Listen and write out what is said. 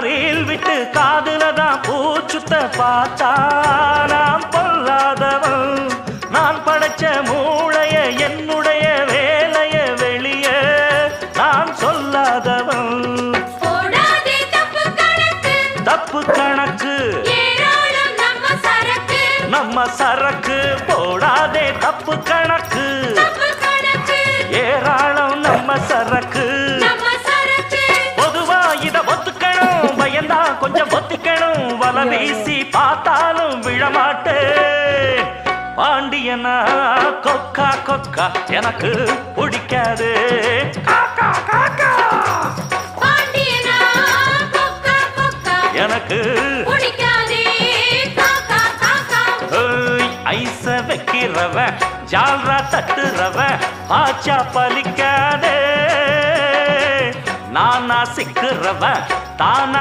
Reel விட்டு காதுல தான் பூச்சுத்த பார்த்தா நான் பொல்லாதவன். நான் படைச்ச மூளைய என்னுடைய வேலைய வெளிய நான் சொல்லாதவன். தப்பு கணக்கு நம்ம சரக்கு போடாதே தப்பு கணக்கு ஏராளம் நம்ம சரக்கு. பொதுவா இத ஒத்துக்கணும் பயந்தா கொஞ்சம் ஒத்திக்கணும் வல வீசி பார்த்தாலும் விழமாட்டே. பாண்டியனா கொக்கா கொக்கா எனக்கு பிடிக்காது. எனக்கு ஐச வைக்கிறவ ஜால்ரா தட்டுறவ ஆச்சா பலிக்காதே. நானா சிக்கிறவ தானா